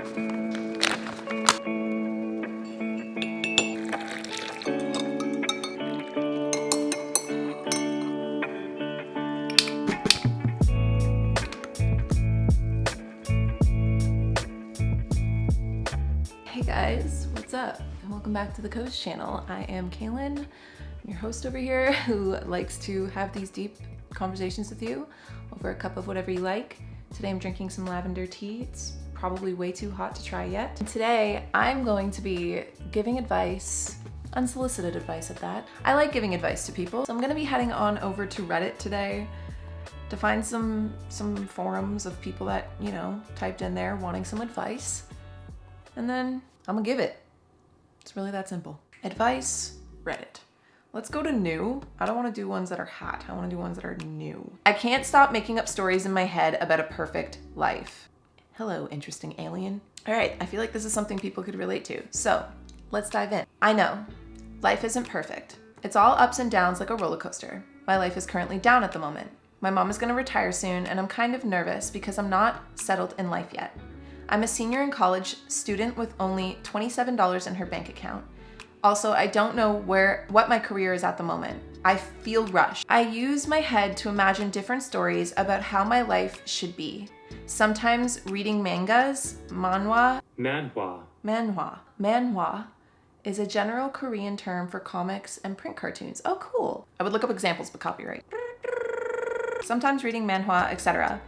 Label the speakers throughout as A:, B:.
A: Hey guys, what's up? And welcome back to the Koze channel. I am Kalyn, I'm your host over here who likes to have these deep conversations with you over a cup of whatever you like. Today I'm drinking some lavender tea. It's probably way too hot to try yet. And today I'm going to be giving advice, unsolicited advice at that. I like giving advice to people, so I'm gonna be heading on over to Reddit today to find some forums of people that, you know, typed in there wanting some advice. And then I'm gonna give it. It's really that simple. Advice, Reddit. Let's go to new. I don't wanna do ones that are hot. I wanna do ones that are new. I can't stop making up stories in my head about a perfect life. Hello, interesting alien. All right, I feel like this is something people could relate to. So let's dive in. I know, life isn't perfect. It's all ups and downs like a roller coaster. My life is currently down at the moment. My mom is gonna retire soon and I'm kind of nervous because I'm not settled in life yet. I'm a senior in college student with only $27 in her bank account. Also, I don't know what my career is at the moment. I feel rushed. I use my head to imagine different stories about how my life should be. Sometimes reading mangas, manhwa is a general Korean term for comics and print cartoons. Oh, cool. I would look up examples, but copyright. Sometimes reading manhwa, etc.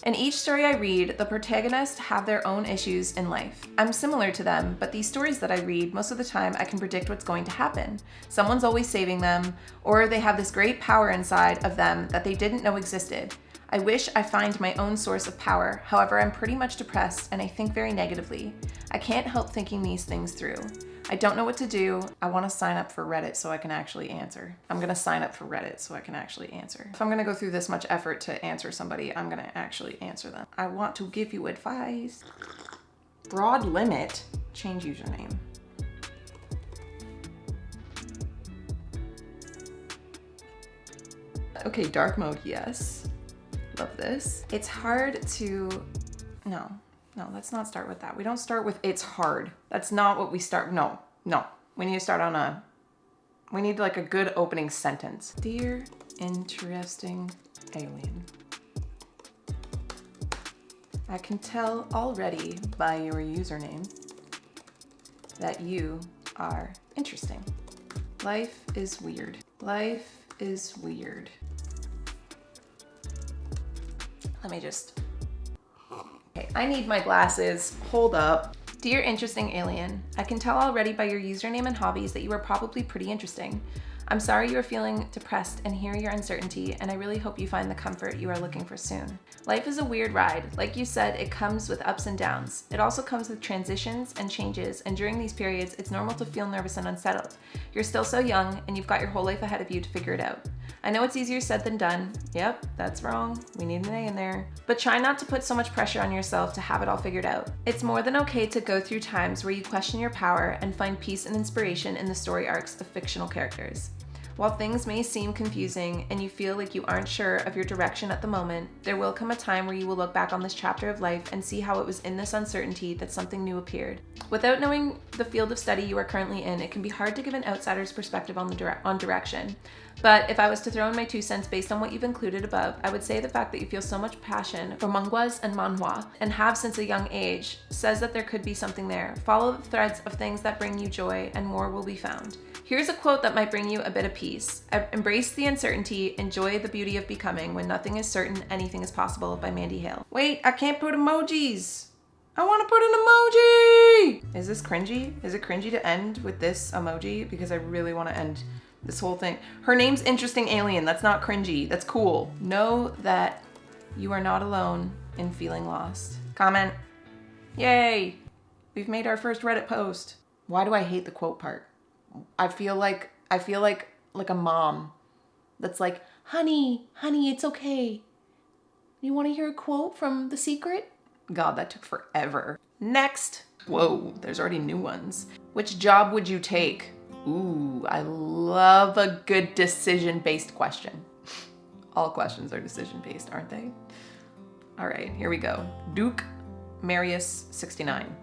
A: In each story I read, the protagonists have their own issues in life. I'm similar to them, but these stories that I read, most of the time I can predict what's going to happen. Someone's always saving them, or they have this great power inside of them that they didn't know existed. I wish I find my own source of power. However, I'm pretty much depressed and I think very negatively. I can't help thinking these things through. I don't know what to do. I want to sign up for Reddit so I can actually answer. I'm going to sign up for Reddit so I can actually answer. If I'm going to go through this much effort to answer somebody, I'm going to actually answer them. I want to give you advice. Broad limit. Change username. Okay, dark mode, yes. Love this. It's hard to... No, let's not start with that. We don't start with it's hard. That's not what we start. No. We need to start on we need like a good opening sentence. Dear interesting alien. I can tell already by your username that you are interesting. Life is weird. Life is weird. Let me just... Okay, I need my glasses. Hold up. Dear interesting alien, I can tell already by your username and hobbies that you are probably pretty interesting. I'm sorry you are feeling depressed and hear your uncertainty, and I really hope you find the comfort you are looking for soon. Life is a weird ride. Like you said, it comes with ups and downs. It also comes with transitions and changes, and during these periods, it's normal to feel nervous and unsettled. You're still so young, and you've got your whole life ahead of you to figure it out. I know it's easier said than done. Yep, that's wrong. We need an A in there. But try not to put so much pressure on yourself to have it all figured out. It's more than okay to go through times where you question your power and find peace and inspiration in the story arcs of fictional characters. While things may seem confusing and you feel like you aren't sure of your direction at the moment, there will come a time where you will look back on this chapter of life and see how it was in this uncertainty that something new appeared. Without knowing the field of study you are currently in, it can be hard to give an outsider's perspective on direction. But if I was to throw in my 2 cents based on what you've included above, I would say the fact that you feel so much passion for manhwas and manhwa, and have since a young age, says that there could be something there. Follow the threads of things that bring you joy, and more will be found. Here's a quote that might bring you a bit of peace. Embrace the uncertainty, enjoy the beauty of becoming. When nothing is certain, anything is possible, by Mandy Hale. Wait, I can't put emojis. I want to put an emoji. Is this cringy? Is it cringy to end with this emoji? Because I really want to end this whole thing. Her name's Interesting Alien. That's not cringy. That's cool. Know that you are not alone in feeling lost. Comment. Yay. We've made our first Reddit post. Why do I hate the quote part? I feel like a mom that's like, honey, it's okay. You want to hear a quote from The Secret? God, that took forever. Next. Whoa, there's already new ones. Which job would you take? Ooh, I love a good decision-based question. All questions are decision-based, aren't they? All right, here we go. Duke Marius 69.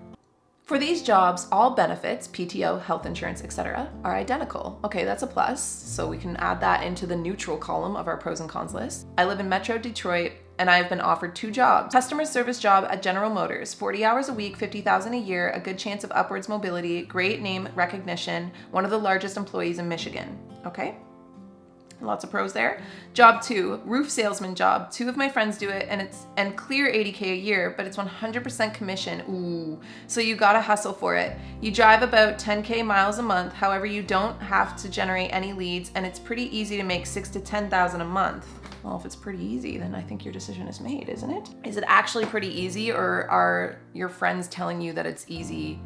A: For these jobs, all benefits, PTO, health insurance, etc., are identical. Okay, that's a plus, so we can add that into the neutral column of our pros and cons list. I live in Metro Detroit, and I have been offered 2 jobs. Customer service job at General Motors, 40 hours a week, $50,000 a year, a good chance of upwards mobility, great name recognition, one of the largest employees in Michigan. Okay? Lots of pros there. Job 2, roof salesman job. 2 of my friends do it and clear $80K a year, but it's 100% commission. Ooh, so you gotta hustle for it. You drive about 10K miles a month. However, you don't have to generate any leads, and it's pretty easy to make $6,000 to $10,000 a month. Well, if it's pretty easy, then I think your decision is made, isn't it? Is it actually pretty easy, or are your friends telling you that it's easy?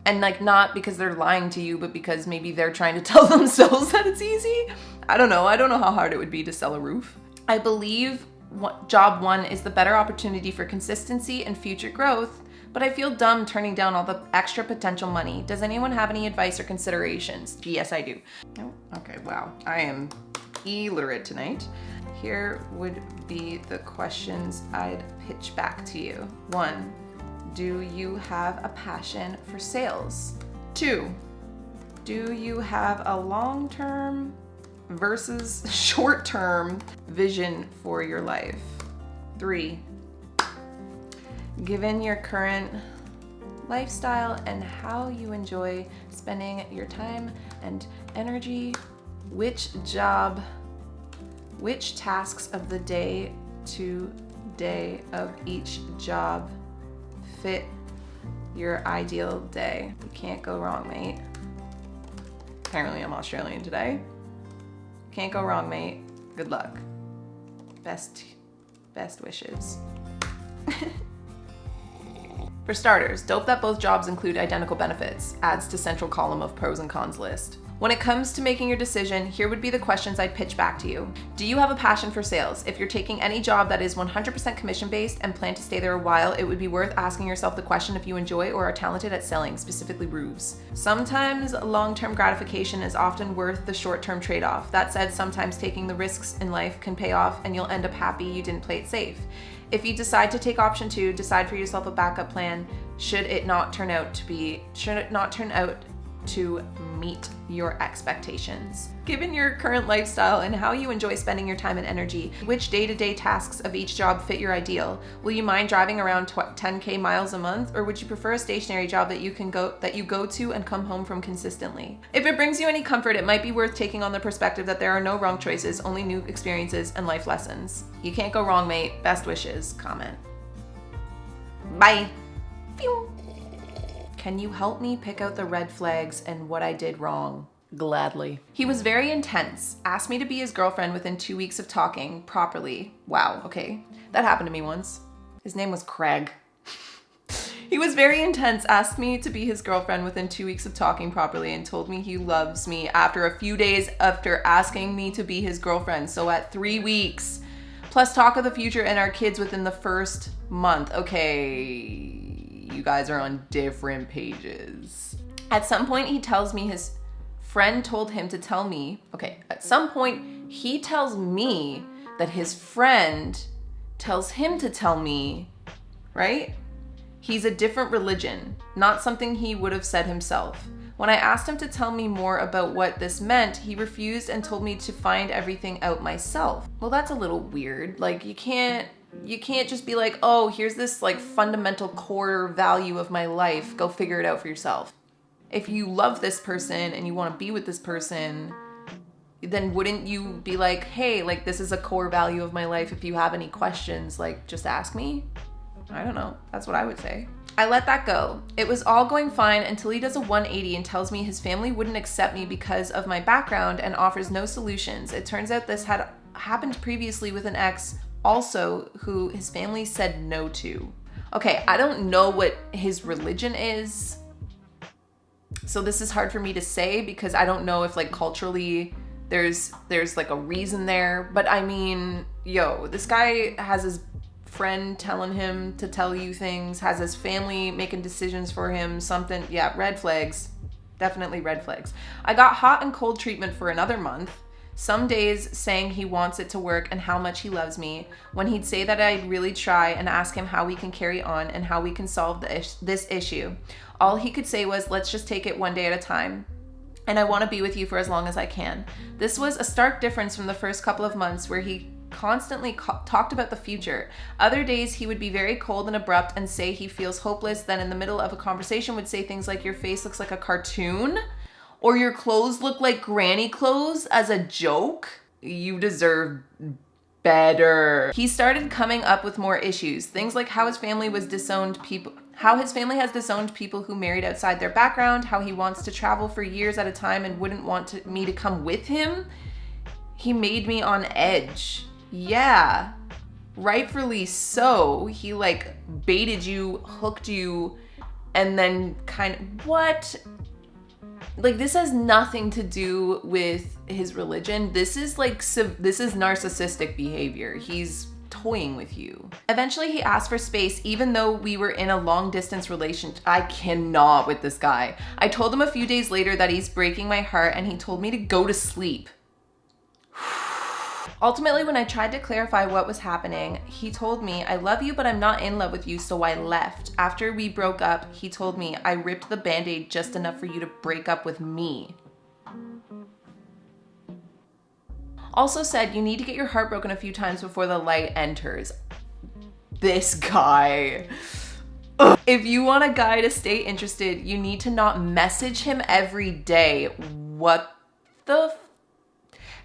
A: And like, not because they're lying to you, but because maybe they're trying to tell themselves that it's easy. I don't know how hard it would be to sell a roof. I believe job 1 is the better opportunity for consistency and future growth, but I feel dumb turning down all the extra potential money. Does anyone have any advice or considerations? Yes, I do. Oh, okay, wow. I am illiterate tonight. Here would be the questions I'd pitch back to you. 1. Do you have a passion for sales? 2, do you have a long-term versus short-term vision for your life? 3, given your current lifestyle and how you enjoy spending your time and energy, which tasks of the day to day of each job fit your ideal day? You can't go wrong, mate. Apparently I'm Australian today. Can't go wrong, mate. Good luck. Best wishes. For starters, dope that both jobs include identical benefits. Adds to central column of pros and cons list. When it comes to making your decision, here would be the questions I'd pitch back to you. Do you have a passion for sales? If you're taking any job that is 100% commission-based and plan to stay there a while, it would be worth asking yourself the question if you enjoy or are talented at selling, specifically roofs. Sometimes long-term gratification is often worth the short-term trade-off. That said, sometimes taking the risks in life can pay off and you'll end up happy you didn't play it safe. If you decide to take option 2, decide for yourself a backup plan should it not turn out to meet your expectations. Given your current lifestyle and how you enjoy spending your time and energy, which day-to-day tasks of each job fit your ideal? Will you mind driving around 10K miles a month, or would you prefer a stationary job that you go to and come home from consistently? If it brings you any comfort, it might be worth taking on the perspective that there are no wrong choices, only new experiences and life lessons. You can't go wrong, mate. Best wishes. Comment. Bye. Pew. Can you help me pick out the red flags and what I did wrong? Gladly. He was very intense. Asked me to be his girlfriend within 2 weeks of talking properly. Wow, okay. That happened to me once. His name was Craig. He was very intense, asked me to be his girlfriend within 2 weeks of talking properly, and told me he loves me after a few days after asking me to be his girlfriend. So at 3 weeks. Plus talk of the future and our kids within the first month. Okay. You guys are on different pages. At some point, he tells me his friend told him to tell me, at some point, he tells me that his friend tells him to tell me, right? He's a different religion, not something he would have said himself. When I asked him to tell me more about what this meant, he refused and told me to find everything out myself. Well, that's a little weird. Like, you can't just be like, oh, here's this like fundamental core value of my life. Go figure it out for yourself. If you love this person and you want to be with this person, then wouldn't you be like, hey, like this is a core value of my life. If you have any questions, like just ask me. I don't know. That's what I would say. I let that go. It was all going fine until he does a 180 and tells me his family wouldn't accept me because of my background and offers no solutions. It turns out this had happened previously with an ex also who his family said no to. Okay, I don't know what his religion is. So this is hard for me to say because I don't know if like culturally there's like a reason there. But I mean, this guy has his friend telling him to tell you things, has his family making decisions for him, something. Yeah, red flags. Definitely red flags. I got hot and cold treatment for another month. Some days saying he wants it to work and how much he loves me. When he'd say that I'd really try and ask him how we can carry on and how we can solve this issue. All he could say was, let's just take it one day at a time. And I want to be with you for as long as I can. This was a stark difference from the first couple of months where he constantly talked about the future. Other days he would be very cold and abrupt and say he feels hopeless, then in the middle of a conversation would say things like, your face looks like a cartoon, or your clothes look like granny clothes, as a joke. You deserve better. He started coming up with more issues, things like how his family has disowned people who married outside their background, how he wants to travel for years at a time and wouldn't want me to come with him. He made me on edge. Yeah, rightfully so. He like baited you, hooked you, and then what? Like, this has nothing to do with his religion. This is narcissistic behavior. He's toying with you. Eventually he asked for space even though we were in a long distance relationship. I cannot with this guy. I told him a few days later that he's breaking my heart and he told me to go to sleep. Ultimately, when I tried to clarify what was happening, he told me, I love you, but I'm not in love with you, so I left. After we broke up, he told me, I ripped the Band-Aid just enough for you to break up with me. Also said, you need to get your heart broken a few times before the light enters. This guy. Ugh. If you want a guy to stay interested, you need to not message him every day. What the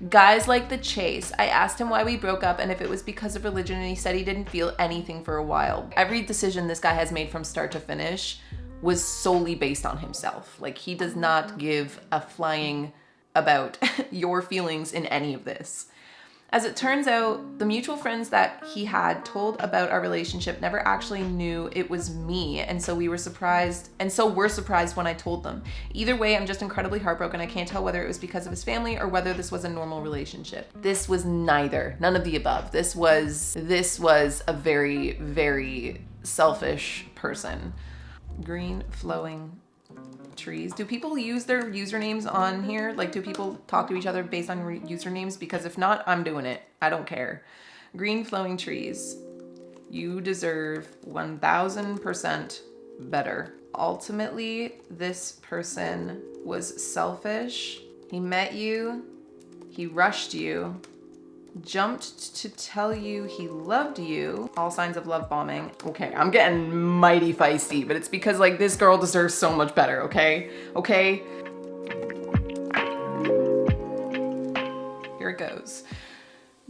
A: Guys like the chase. I asked him why we broke up and if it was because of religion, and he said he didn't feel anything for a while. Every decision this guy has made from start to finish was solely based on himself. Like, he does not give a flying about your feelings in any of this. As it turns out, the mutual friends that he had told about our relationship never actually knew it was me, and so we're surprised when I told them. Either way, I'm just incredibly heartbroken. I can't tell whether it was because of his family or whether this was a normal relationship. This was neither, none of the above. This was a very, very selfish person. Green flowing trees. Do people use their usernames on here? Like, do people talk to each other based on usernames? Because if not, I'm doing it. I don't care. Green flowing trees. You deserve 1000% better. Ultimately, this person was selfish. He met you. He rushed you. Jumped to tell you he loved you. All signs of love bombing. Okay, I'm getting mighty feisty, but it's because, like, this girl deserves so much better, okay? Okay? Here it goes.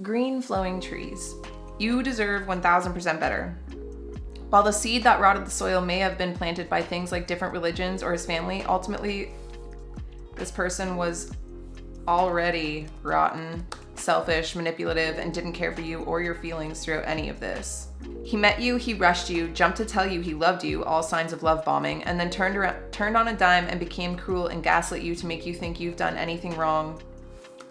A: Green flowing trees. You deserve 1000% better. While the seed that rotted the soil may have been planted by things like different religions or his family, ultimately, this person was already rotten, selfish, manipulative, and didn't care for you or your feelings throughout any of this. He met you, he rushed you, jumped to tell you he loved you, all signs of love bombing, and then turned on a dime and became cruel and gaslit you to make you think you've done anything wrong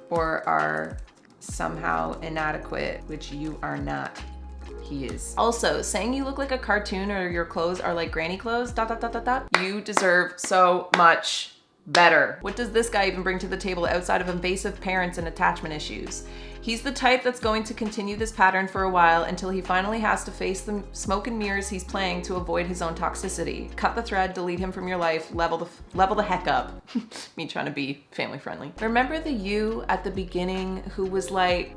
A: or are somehow inadequate, which you are not. He is. Also, saying you look like a cartoon or your clothes are like granny clothes, ... You deserve so much better. What does this guy even bring to the table outside of invasive parents and attachment issues? He's the type that's going to continue this pattern for a while until he finally has to face the smoke and mirrors he's playing to avoid his own toxicity. Cut the thread, delete him from your life, level the heck up. Me trying to be family friendly. Remember the you at the beginning who was like,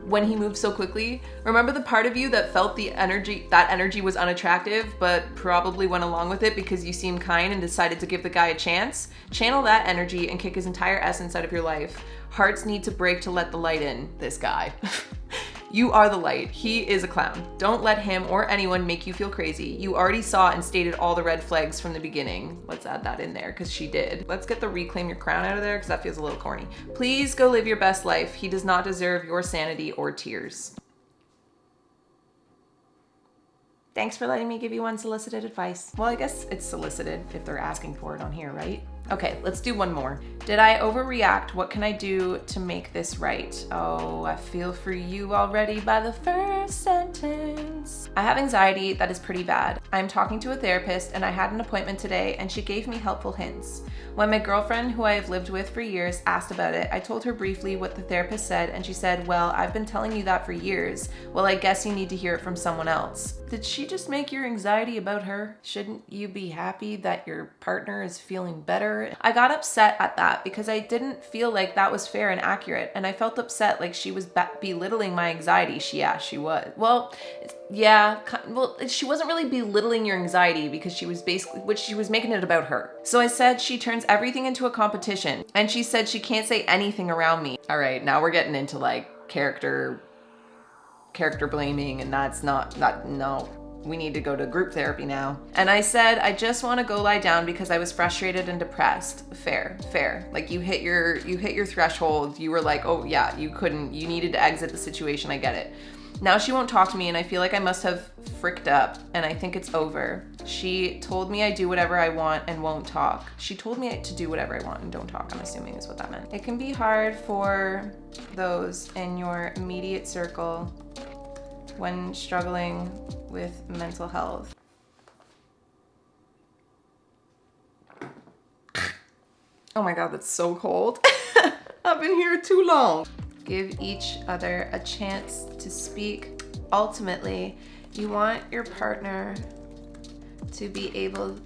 A: when he moved so quickly, remember the part of you that felt that energy was unattractive, but probably went along with it because you seemed kind and decided to give the guy a chance? Channel that energy and kick his entire essence out of your life. Hearts need to break to let the light in, this guy. You are the light. He is a clown. Don't let him or anyone make you feel crazy. You already saw and stated all the red flags from the beginning. Let's add that in there because she did. Let's get the reclaim your crown out of there because that feels a little corny. Please go live your best life. He does not deserve your sanity or tears. Thanks for letting me give you unsolicited advice. Well, I guess it's solicited if they're asking for it on here, right? Okay, let's do one more. Did I overreact? What can I do to make this right? Oh, I feel for you already by the first sentence. I have anxiety that is pretty bad. I'm talking to a therapist and I had an appointment today and she gave me helpful hints. When my girlfriend, who I have lived with for years, asked about it, I told her briefly what the therapist said and she said, well, I've been telling you that for years. Well, I guess you need to hear it from someone else. Did she just make your anxiety about her? Shouldn't you be happy that your partner is feeling better? I got upset at that because I didn't feel like that was fair and accurate, and I felt upset like she was belittling my anxiety. She was. Well, she wasn't really belittling your anxiety because she was making it about her. So I said she turns everything into a competition, and she said she can't say anything around me. All right, now we're getting into like character blaming, and no. We need to go to group therapy now. And I said, I just want to go lie down because I was frustrated and depressed. Fair. Like you hit your threshold. You were like, oh yeah, you needed to exit the situation. I get it. Now she won't talk to me and I feel like I must have fricked up and I think it's over. She told me I do whatever I want and won't talk. She told me to do whatever I want and don't talk, I'm assuming is what that meant. It can be hard for those in your immediate circle when struggling with mental health. Oh my God, that's so cold. I've been here too long. Give each other a chance to speak. Ultimately, you want your partner to be able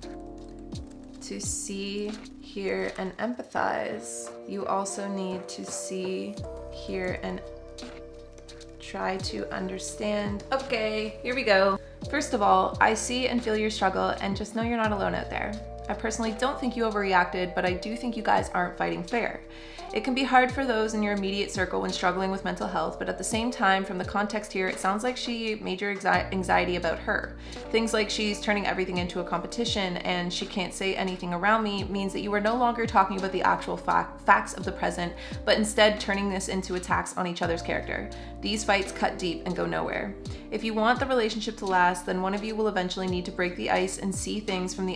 A: to see, hear, and empathize. You also need to see, hear, and try to understand. Okay, here we go. First of all, I see and feel your struggle and just know you're not alone out there. I personally don't think you overreacted, but I do think you guys aren't fighting fair. It can be hard for those in your immediate circle when struggling with mental health, but at the same time, from the context here, it sounds like she made your anxiety about her. Things like she's turning everything into a competition and she can't say anything around me means that you are no longer talking about the actual facts of the present, but instead turning this into attacks on each other's character. These fights cut deep and go nowhere. If you want the relationship to last, then one of you will eventually need to break the ice and see things from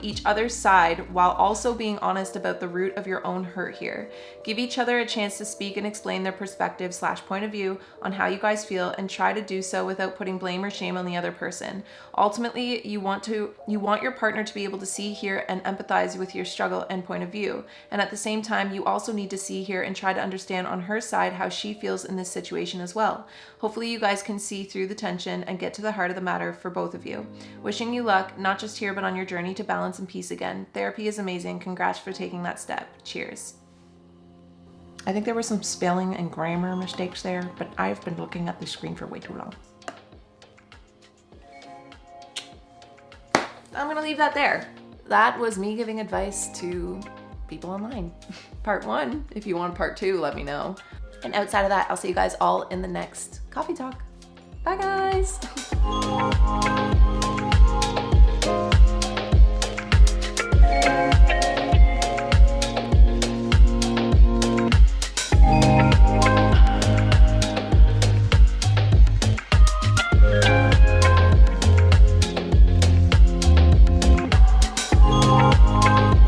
A: each other's side while also being honest about the root of your own hurt here. Give each other a chance to speak and explain their perspective / point of view on how you guys feel and try to do so without putting blame or shame on the other person. Ultimately, you want your partner to be able to see, hear, and empathize with your struggle and point of view. And at the same time, you also need to see, hear, and try to understand on her side how she feels in this situation as well. Hopefully you guys can see through the tension and get to the heart of the matter for both of you. Wishing you luck, not just here, but on your journey to balance and peace again. Therapy is amazing. Congrats for taking that step. Cheers. I think there were some spelling and grammar mistakes there, but I've been looking at the screen for way too long. I'm gonna leave that there. That was me giving advice to people online. Part 1. If you want part 2, let me know. And outside of that, I'll see you guys all in the next coffee talk. Bye guys.